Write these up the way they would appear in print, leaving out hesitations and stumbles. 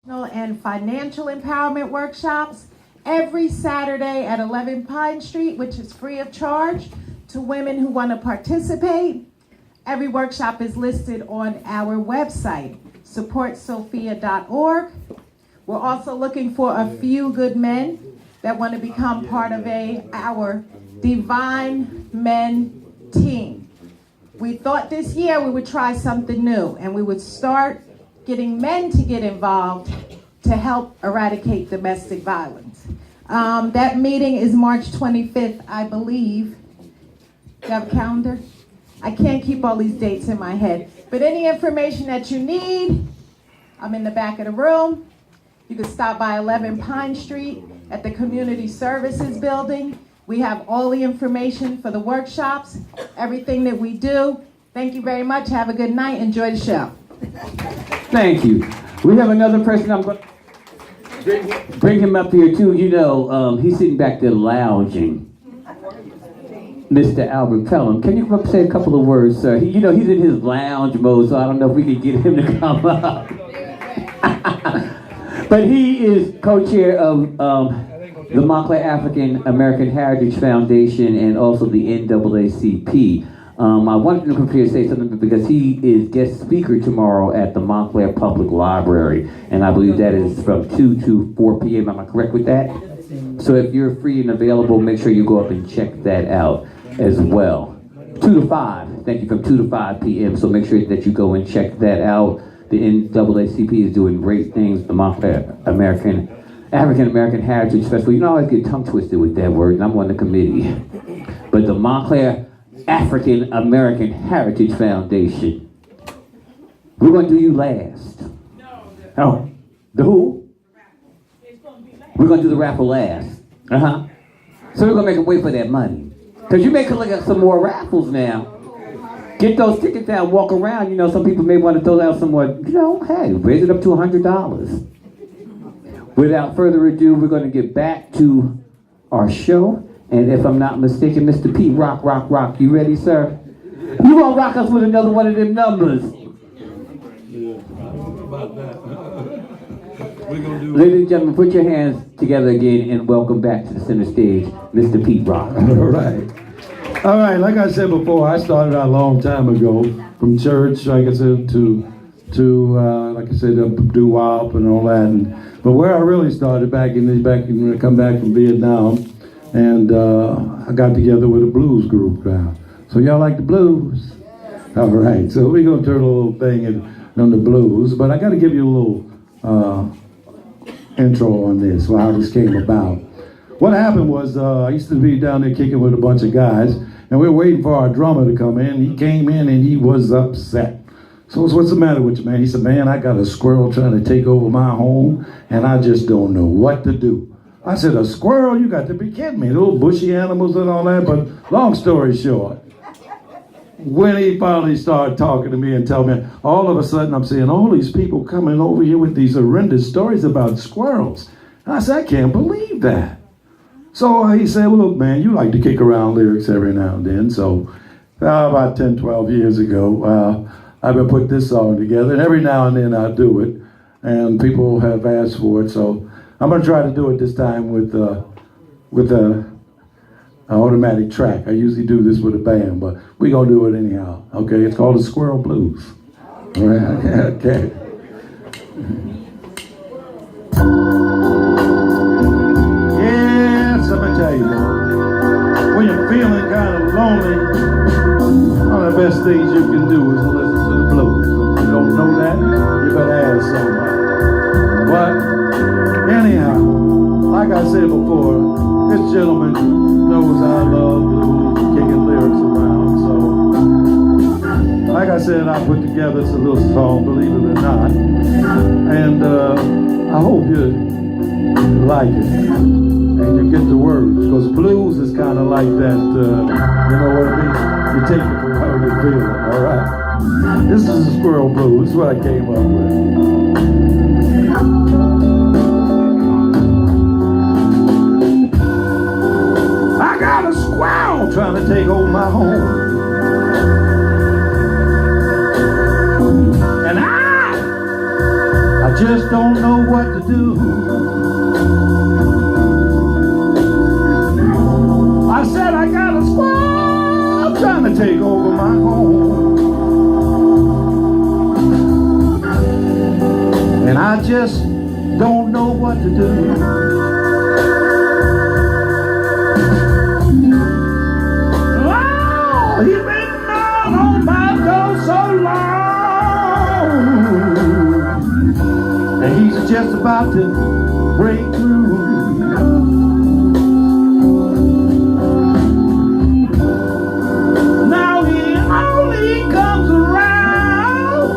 And financial empowerment workshops every Saturday at 11 Pine Street, which is free of charge to women who want to participate. Every workshop is listed on our website, supportsophia.org. We're also looking for a few good men that want to become part of our Divine Men team. We thought this year we would try something new and we would start getting men to get involved to help eradicate domestic violence. That meeting is March 25th, I believe. Do you have a calendar? I can't keep all these dates in my head. But any information that you need, I'm in the back of the room. You can stop by 11 Pine Street at the Community Services Building. We have all the information for the workshops, everything that we do. Thank you very much. Have a good night. Enjoy the show. Thank you. We have another person. I'm going to bring him up here too. You know, he's sitting back there lounging. Mr. Albert Pelham. Can you come up and say a couple of words, sir? He's in his lounge mode, so I don't know if we could get him to come up. But he is co-chair of the Montclair African American Heritage Foundation and also the NAACP. I wanted him to come here and say something because he is guest speaker tomorrow at the Montclair Public Library, and I believe that is from 2 to 4 p.m. Am I correct with that? So if you're free and available, make sure you go up and check that out as well. 2 to 5. Thank you, from 2 to 5 p.m. So make sure that you go and check that out. The NAACP is doing great things. The Montclair African American Heritage Festival. You know, I always get tongue twisted with that word, and I'm on the committee. But the Montclair African American Heritage Foundation. We're going to do you last. Oh, the who? We're going to do the raffle last. So we're going to make them wait for that money. Because you may could look at some more raffles now. Get those tickets out, walk around. You know, some people may want to throw out some more, hey, raise it up to $100. Without further ado, we're going to get back to our show. And if I'm not mistaken, Mr. Pete, rock, you ready, sir? You going to rock us with another one of them numbers. Ladies and gentlemen, put your hands together again and welcome back to the center stage, Mr. Pete Rock. All right, like I said before, I started out a long time ago from church, like I said, to doo-wop and all that. But where I really started back when I come back from Vietnam, and I got together with a blues group now. So y'all like the blues? All right, so we're going to turn a little thing on the blues, but I got to give you a little intro on this, how this came about. What happened was I used to be down there kicking with a bunch of guys, and we were waiting for our drummer to come in. He came in and he was upset. So what's the matter with you, man? He said, man, I got a squirrel trying to take over my home, and I just don't know what to do. I said, a squirrel? You got to be kidding me. Little bushy animals and all that. But long story short, when he finally started talking to me and telling me, all of a sudden I'm seeing all these people coming over here with these horrendous stories about squirrels. And I said, I can't believe that. So he said, well, look, man, you like to kick around lyrics every now and then. So about 10, 12 years ago, I've been putting this song together. And every now and then I do it. And people have asked for it. So I'm going to try to do it this time with an automatic track. I usually do this with a band, but we're going to do it anyhow. Okay, it's called the Squirrel Blues. All right, okay. Yes, let me tell you, when you're feeling kind of lonely, one of the best things you can do is listen to the blues. If you don't know that, you better ask somebody. What? Anyhow, like I said before, this gentleman knows I love blues, kicking lyrics around. So, like I said, I put together this little song, believe it or not, and I hope you like it and you get the words, because blues is kind of like that. You know what I mean? You take it from how you feel it. All right. This is the Squirrel Blues. This is what I came up with. A squirrel trying to take over my home, and I just don't know know what to do. I said I got a squad trying to take over my home, and I just don't know what to do. Oh, he's been down on my door so long, and he's just about to break through. Now he only comes around,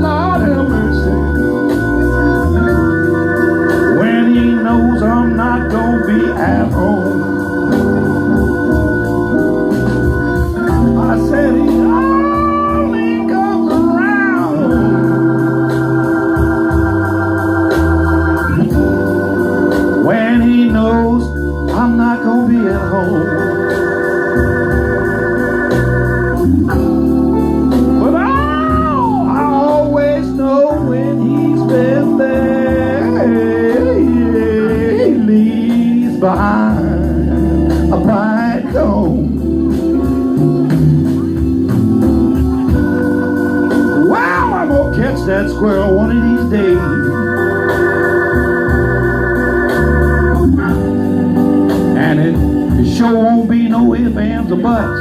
Lord have mercy, when he knows I'm not gonna be at home. I said he only comes around when he knows I'm not gonna be at home. But I always know when he's been there, he leaves behind a bright home. Wow, I'm gonna catch that squirrel one of these days. And it sure won't be no ifs, ands, or buts.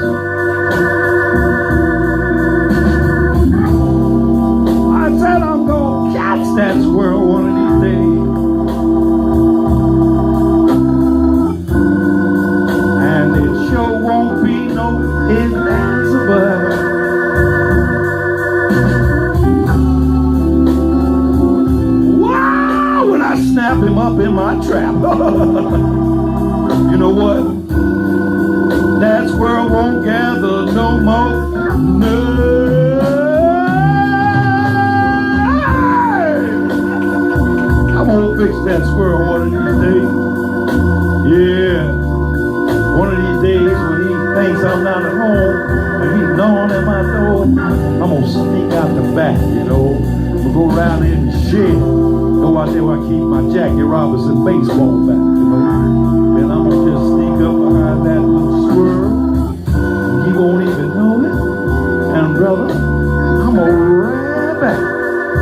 I said I'm gonna catch that squirrel one of these days. And it sure won't be no ifs, ands, or buts. Wow, when I snap him up in my trap. You know what? That squirrel won't gather no more. No. I'm gonna fix that squirrel one of these days. Yeah. One of these days when he thinks I'm not at home and he's gnawing at my door, I'm gonna sneak out the back, you know. I'm gonna go around in the shed. Go out there where I keep my Jackie Robinson baseball bat, you know. And I'm gonna just sneak up behind that little squirrel. He won't even know it. And brother, I'm gonna run back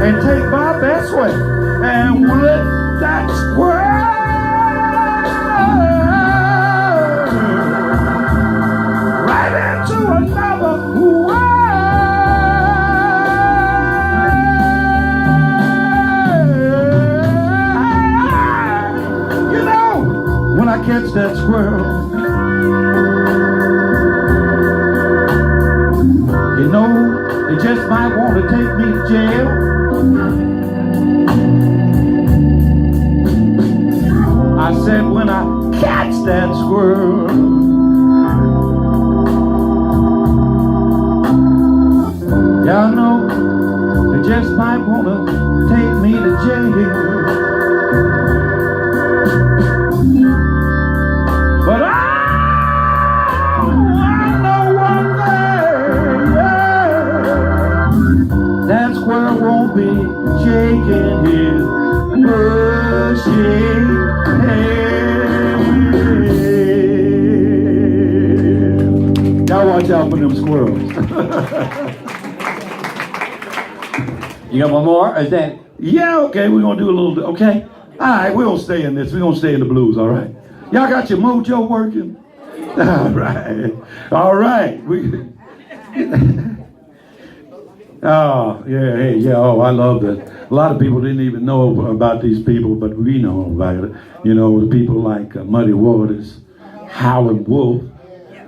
and take my best way and whip that squirrel right into another world. You know, when I catch that squirrel, you know, they just might want to take me to jail. I said when I catch that squirrel, y'all know, they just might want to take me to jail. But I know one thing, yeah, that squirrel won't be shaking his bushy head. Y'all watch out for them squirrels. You got one more? Or is that? Yeah, okay, we're gonna do a little bit, okay? All right, we're gonna stay in this. We're gonna stay in the blues, all right? Y'all got your mojo working? All right. All right. Oh, yeah, hey, yeah, oh, I love that. A lot of people didn't even know about these people, but we know about it. You know, the people like Muddy Waters, Howlin' Wolf.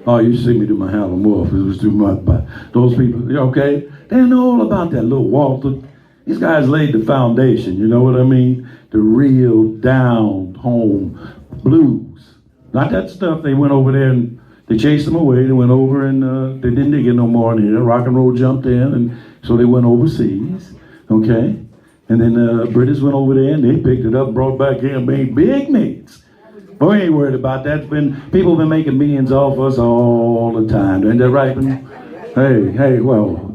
Oh, you see me do my Howlin' Wolf. It was too much, but those people, okay? They know all about that little Walter. These guys laid the foundation, you know what I mean? The real down home blues. Not that stuff they went over there and they chased them away. They went over and they didn't dig it no more in here. Rock and roll jumped in, and so they went overseas, okay? And then the British went over there and they picked it up, brought back here and made big millions. But we ain't worried about that. People have been making millions off us all the time. Ain't that right? Hey, well,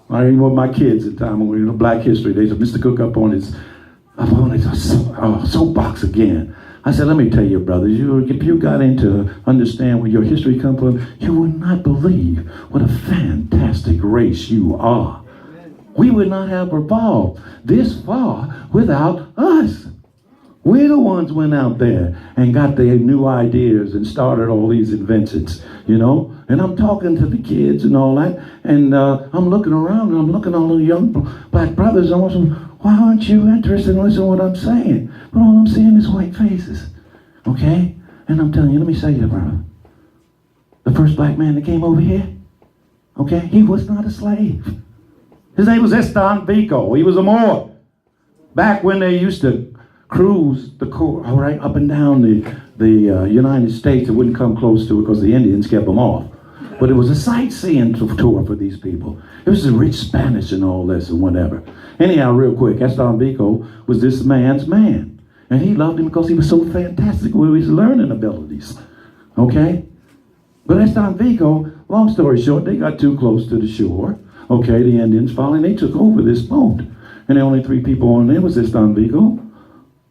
I ain't with my kids at the time when we were Black History. They said, Mr. Cook up on his up on his soapbox again. I said, let me tell you, brothers, if you got into understand where your history comes from, you would not believe what a fantastic race you are. We would not have evolved this far without us. We're the ones went out there and got their new ideas and started all these inventions, you know. And I'm talking to the kids and all that, and I'm looking around and I'm looking at all the young black brothers and I'm saying, why aren't you interested in listening to what I'm saying? But all I'm seeing is white faces, okay? And I'm telling you, let me say you, brother. The first black man that came over here, okay, he was not a slave. His name was Esteban Biko. He was a Moor. Back when they used to cruise the all right, up and down the United States, it wouldn't come close to it because the Indians kept them off. But it was a sightseeing tour for these people. It was the rich Spanish and all this and whatever. Anyhow, real quick, Esteban Biko was this man's man. And he loved him because he was so fantastic with his learning abilities. Okay? But Esteban Biko, long story short, they got too close to the shore. Okay, the Indians finally, they took over this boat. And the only 3 people on there was Esteban Biko,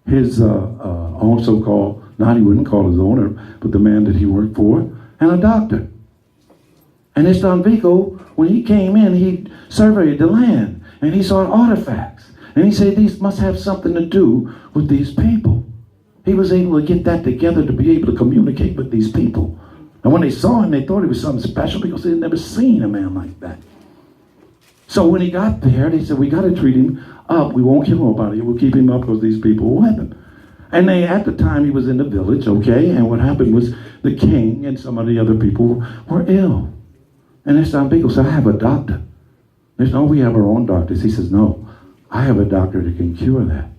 his own so-called, not he wouldn't call his owner, but the man that he worked for, and a doctor. And Esteban Biko, when he came in, he surveyed the land, and he saw artifacts. And he said these must have something to do with these people. He was able to get that together to be able to communicate with these people. And when they saw him, they thought he was something special because they had never seen a man like that. So when he got there, they said, we got to treat him up. We won't kill nobody. We'll keep him up because these people will whip him. And they, at the time, he was in the village, okay? And what happened was the king and some of the other people were ill. And Esteban Biko said, I have a doctor. They said, no, we have our own doctors. He says, no, I have a doctor that can cure that.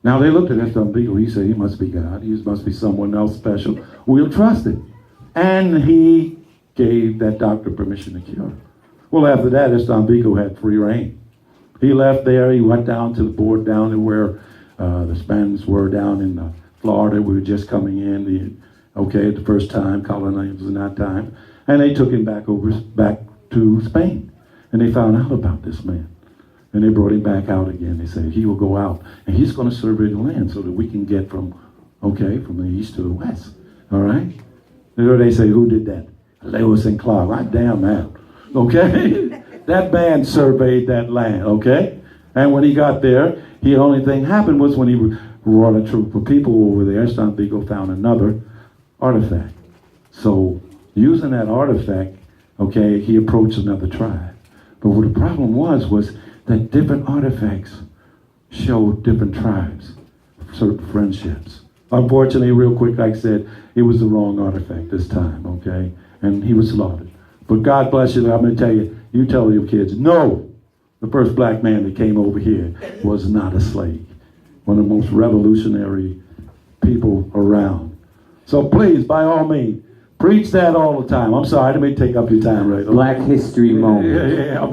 Now, they looked at Esteban Biko. He said, he must be God. He must be someone else special. We'll trust him. And he gave that doctor permission to cure. Well, after that, Esteban Biko had free reign. He left there. He went down to the board down to where the Spaniards were down in Florida. We were just coming in, the first time, colonizing that time. And they took him back to Spain. And they found out about this man. And they brought him back out again. They said, he will go out. And he's going to survey the land so that we can get from the east to the west. All right? And they say, who did that? Lewis and Clark. Right damn that. Okay? That man surveyed that land, okay? And when he got there, the only thing happened was when he brought a troop of people over there, Esteban Biko found another artifact. So, using that artifact, okay, he approached another tribe. But what the problem was that different artifacts showed different tribes, certain friendships. Unfortunately, real quick, like I said, it was the wrong artifact this time, okay? And he was slaughtered. But God bless you, I'm going to tell you, you tell your kids, no, the first black man that came over here was not a slave. One of the most revolutionary people around. So please, by all means, preach that all the time. I'm sorry, let me take up your time right now. Black History Moment. Yeah.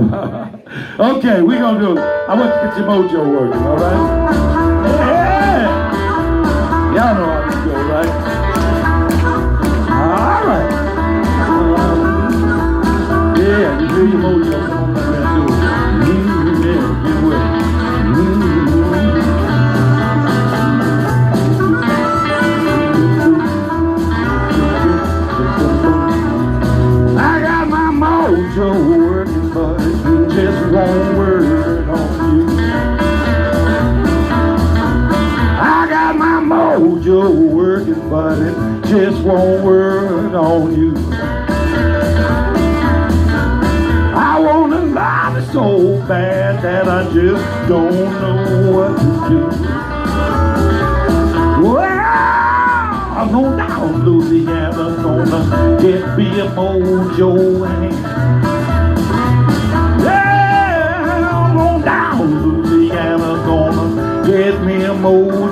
Okay, we're going to do it. I want you to get your mojo working, all right? Yeah. Y'all know how to go, right? All right. Yeah, you hear your mojo. Come on, let me do it. Yeah, get with it. I got my mojo working, but it just won't work on you. I got my mojo working, but it just won't work on you. I wanna love it so bad that I just don't know what to do. Well, I'm going down to Louisiana, gonna get me a mojo hand. Yeah, I'm going down to Louisiana, gonna get me a mojo